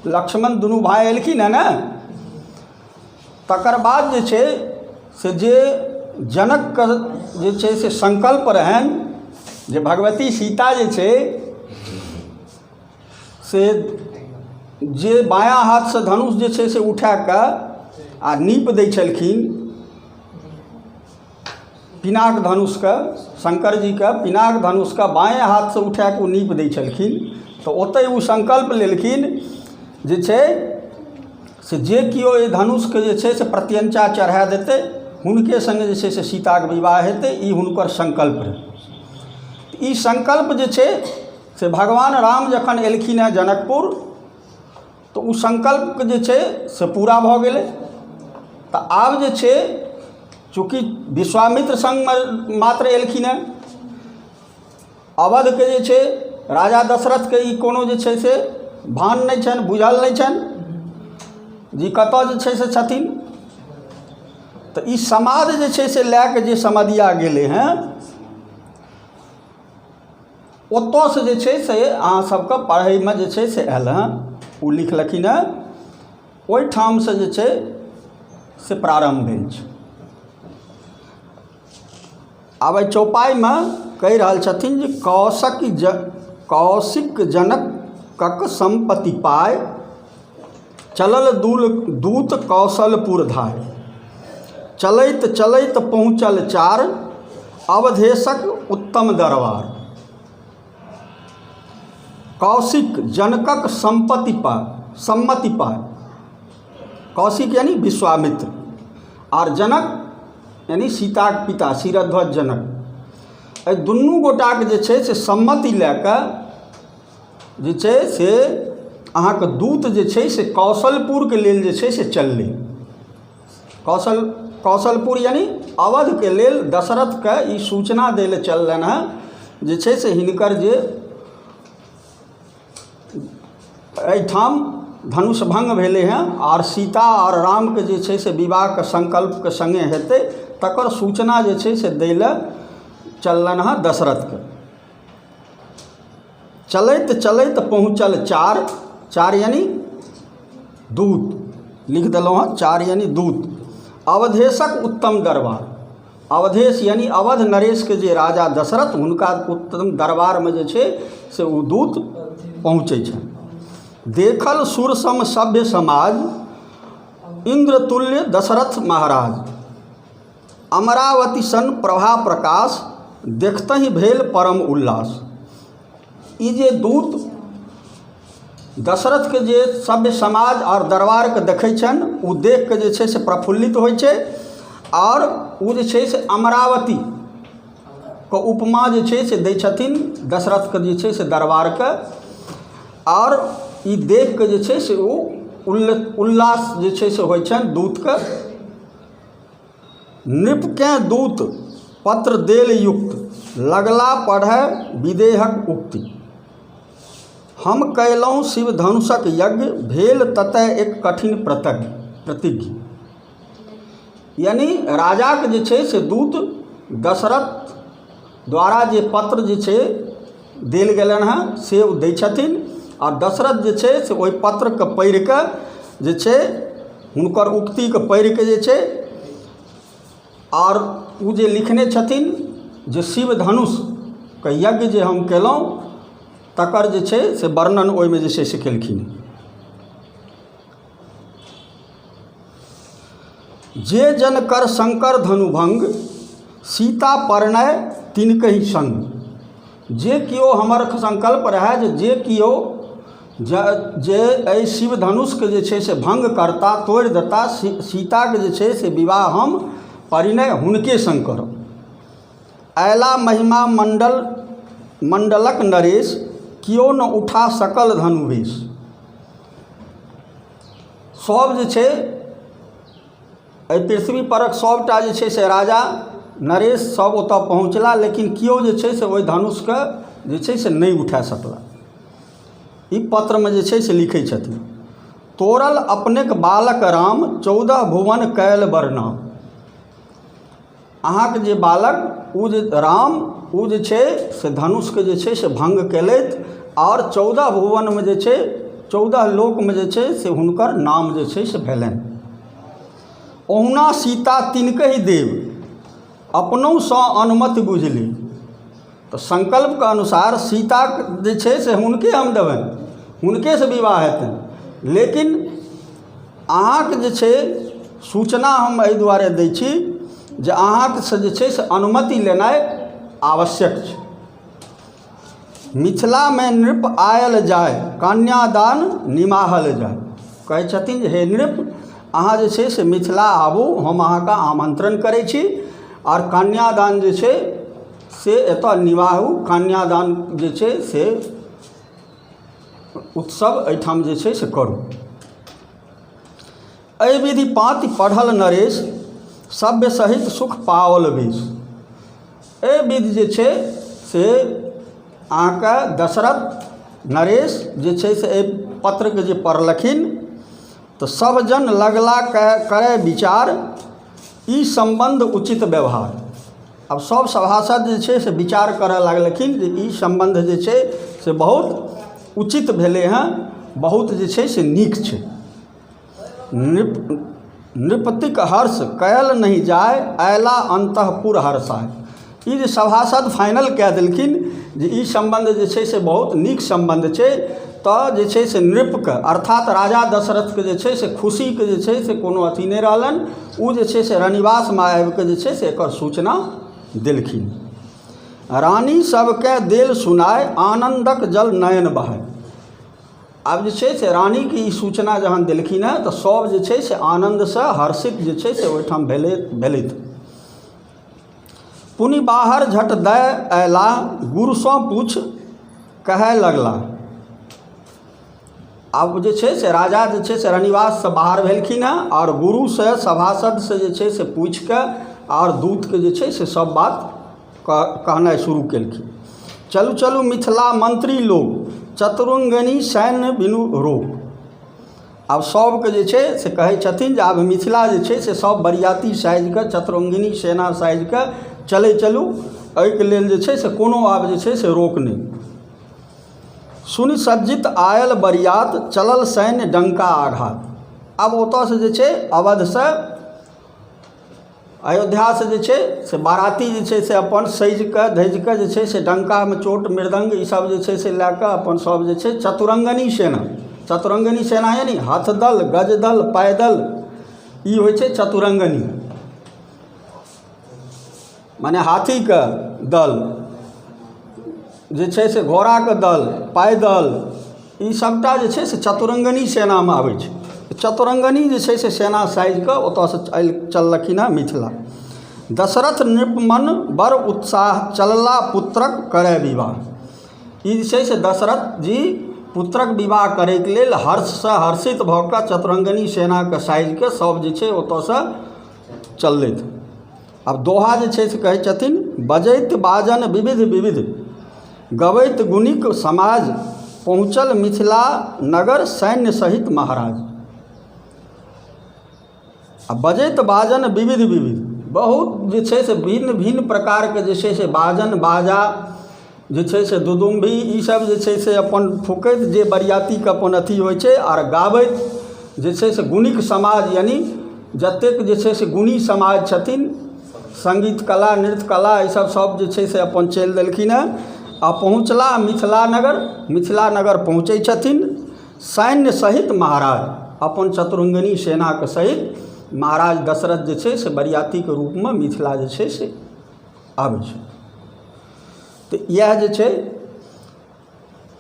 लक्ष्मण दुनू भाई एलखिन है ने, तकर बाद जे छै से जे जनकके जे छै से संकल्प रहनि जे भगवती सीता जे छै से जे बायाँ हाथ से धनुष जे छै से उठा कऽ आ नीप दै छलखिन पिनाक धनुषके, शंकर जीके पिनाक धनुषके बाएँ हाथ से उठा कऽ ओ नीप दै छलखिन। तऽ ओतहि ओ संकल्प लेलखिन जे छै से जे किओ एहि धनुषके जे छै से प्रत्यंचा चढ़ा देतै हुनके संगे जे छै से सीताके विवाह हेतै, ई हुनकर संकल्प रहै। ई संकल्प जे छै से भगवान राम जखन एलखिन हेँ जनकपुर तऽ ओ संकल्प जे छै से पूरा भऽ गेलै। तऽ आब जे छै चूँकि विश्वामित्र संग मात्र एलखिन हेँ, अवधके जे छै राजा दशरथके ई कोनो जे छै से भान नहि छनि, बुझल नहि छनि जे कतऽ जे छै से छथिन। तऽ ई समाद जे छै से लए कऽ जे समधिया गेलै हेँ ओतऽसँ जे छै से अहाँ सबके पढ़ैमे जे छै से आयल हेँ, ओ लिखलखिन हेँ, ओहिठामसँ जे छै से प्रारंभ भेल छै। आब एहि चौपाइमे कहि रहल छथिन जे कौशिक जनकक संपत्ति पाय, चलल दूत कौशलपुर धाय, चलैत चलैत पहुँचल चार, अवधेशक उत्तम दरबार। कौशिक जनकक सम्मति पाय, कौशिक यानी विश्वामित्र और जनक यानी सीताक पिता शिरध्वज जनक, एहि दुनू गोटाके जे छै से सम्मति लए कऽ जे छै से अहाँके दूत जे छै से कौशलपुरके लेल जे छै से चललै। कौशलपुर यानी अवधके लेल दशरथके ई सूचना दै लए चललनि हेँ जे छै से हिनकर जे एहिठाम धनुष भंग भेलै हेँ और सीता और रामके जे छै से विवाहके संकल्पके संगे हेतै, तकर सूचना जे छै से दै लए चललनि हेँ दशरथके। चलैत चलैत पहुँचल चार, चार यानी दूत, लिख देलहुँ हेँ चार यानी दूत। अवधेशक उत्तम दरबार, अवधेश यानी अवध नरेशके जे राजा दशरथ हुनका उत्तम दरबारमे जे छै से ओ दूत पहुँचै छनि। देखल सुरसम सभ्य समाज, इंद्रतुल्य दशरथ महाराज, अमरावती सन प्रभा प्रकाश, देखतहि भेल परम उल्लास। ई जे दूत दशरथके जे सभ्य समाज और दरबारके देखै छनि ओ देख कऽ जे छै से प्रफुल्लित होइ छै और ओ जे छै से अमरावतीके उपमा जे छै से दै छथिन दशरथके जे छै से दरबारके, और ई देख कऽ जे छै से ओ उल्लास जे छै से होइ छनि दूतके। नृपकेँ दूत पत्र देल युक्त, लगला पढ़ै विदेहक उक्ति। हम कयलहुँ शिव धनुषक यज्ञ, भेल ततः एक कठिन प्रतिज्ञ। यानी राजाके जे छै से दूत दशरथ द्वारा जे पत्र जे छै देल गेलनि हेँ से ओ दै छथिन, और दशरथ जे छै से ओहि पत्रके पढ़ि कऽ जे छै हुनकर उक्तिके पढ़ि कऽ जे छै और ओ जे लिखने छथिन जे शिव धनुषके यज्ञ जे हम केलहुँ तकर जे छै से वर्णन ओहिमे जे छै से केलखिन। जे जन कर शंकर धनुभंग, सीता परिणय तिनकहि संग। जे किओ हमर संकल्प रहै जे किओ जे एहि शिव धनुषके जे छै से भंग करता, तोड़ि देता, सीताके जे छै से विवाह हम परिणय हुनके संग करब। अयला महिमा मंडलक नरेश, किओ न उठा सकल धनुवेश। सब जे छै एहि पृथ्वी परक सबटा जे छै से राजा नरेश सब ओतऽ पहुँचला, लेकिन किओ जे छै से ओहि धनुषके जे छै से नहि उठा सकला। ई पत्रमे जे छै से लिखै छथिन। तोड़ल अपनेक बालक राम, 14 भुवन कैल बरनाम। अहाँके जे बालक ओ जे राम ओ जे छै से धनुषके जे छै से भंग केलथि और 14 भुवनमे जे छै 14 लोकमे जे छै से हुनकर नाम जे छै से भेलनि। ओहुना सीता तिनकहि देव अपनोसँ अनुमति बुझली। तो संकल्प के अनुसार सीता जे छै से हुनके हम देबनि, हुनके से विवाह हेतनि। लेकिन अहाँके जे छै सूचना हम एहि दुआरे दै छी जे अहाँके से जे छै से अनुमति लेनाइ आवश्यक छै। मिथिला में नृप आयल जाय, कन्यादान निमाहल जाय। कहै छथिन जे हे नृप, अहाँ जे छै से मिथिला आबू, हम अहाँके आमंत्रण करै छी, और कन्यादान जे छै से एतऽ निमाहू। कन्यादान जे छै से उत्सव एहिठाम जे छै से करू। एहि विधि पाँति पढ़ल नरेश, सभ्य सहित सुख पाओल बेश। एहि विधि जे छै से अहाँके दशरथ नरेश जे छै से एहि पत्रके जे पढ़लखिन तऽ सब जन लगला करे विचार, ई संबंध उचित व्यवहार। अब सब सभासद जे छै से विचार करऽ लगलखिन जे ई संबंध जे छै से बहुत उचित भेलै हँ, बहुत जे छै से नीक छै। नृपतिक हर्ष कयल नहीं जाय, अयला अंतःपुर हर्षाय। ई जे सभासद फाइनल कऽ देलखिन जे ई संबंध जे छै से बहुत नीक संबंध छै, तऽ जे छै से नृपके अर्थात राजा दशरथके जे छै से खुशीके जे छै से कोनो अथी नहि रहलनि। ओ जे छै से रनिवासमे आबिकऽ जे छै से एकर सूचना देलखिन। रानी सबके देल सुनाय, आनंदक जल नयन बहाय। आब जे छै से रानीके ई सूचना जहन देलखिन हँ तऽ सब जे छै से आनन्दसँ हर्षित जे छै से ओहिठाम भेलथि। पुनि बाहर झट दय अयला, गुरुसँ पूछ कहै लगला। आब जे छै से राजा जे छै से रनिवाससँ बाहर भेलखिन हँ, और गुरुसँ सभासदसँ जे छै से पूछि कऽ और दूतके जे छै से सब बात कहनाइ शुरू केलखिन। चलू चलू मिथिला मंत्री लोग, चतुरंगिनी सैन्य बिनु रोक। आब सबके जे छै से कहै छथिन जे आब मिथिला जे छै से सब बरियाती साजिकऽ, चतुरंगिनी सेना साजिकऽ चलै चलू, एहिके लेल जे छै से कोनो आब जे छै से रोक नहि। सुनि सज्जित आयल बरियात, चलल सैन्य डंका आघात। आब ओतऽसँ जे छै अवधसँ अयोध्यासँ जे छै से बाराती जे छै से अपन सजि धजिकऽ जे छै से डंकामे चोट मृदंग ईसब जे छै से लऽ कऽ अपन सब जे छै चतुरंगिनी सेना। चतुरंगिनी सेना यानी हथदल, गजदल, पैदल, ई होइ छै चतुरंगिनी, माने हाथीके दल जे छै से घोड़ाके दल, पैदल, ई सबटा जे छै से चतुरंगिनी सेनामे आबै छै। चतुरंगिनी जे छै से सेना साजिकऽ ओतऽसँ चललखिन हँ मिथिला। दशरथ नृपमन बड़ उत्साह, चलला पुत्रक करय विवाह। ई जे छै से दशरथ जी पुत्रक विवाह करैके लेल हर्षसँ हर्षित भऽ कऽ चतुरंगिनी सेनाके साजिकऽ सब जे छै ओतऽसँ चललथि। आब दोहा जे छै से कहै छथिन, बजैत बाजन विविध विविध, गबैत गुणिक समाज, पहुँचल मिथिला नगर सैन्य सहित महाराज। आ बजैत बाजन विविध विविध, बहुत जे छै से भिन्न भिन्न प्रकारके जे छै से बाजन बाजा जे छै से दुदुम्बी ईसब जे छै से अपन फूकैत जे बरियातीके अपन अथी होइ छै, आओर गाबैत जे छै से गुणिक समाज यानी जतेक जे छै से गुणी समाज छथिन, संगीत कला नृत्य कला ईसब सब जे छै से अपन चलि देलखिन हँ। आ पहुँचला मिथिला नगर, मिथिला नगर पहुँचै छथिन सैन्य सहित महाराज, अपन चतुरंगिनी सेनाके सहित महाराज दशरथ जे छै से बरियातीके रूपमे मिथिला जे छै से आबै छै। तऽ इएह जे छै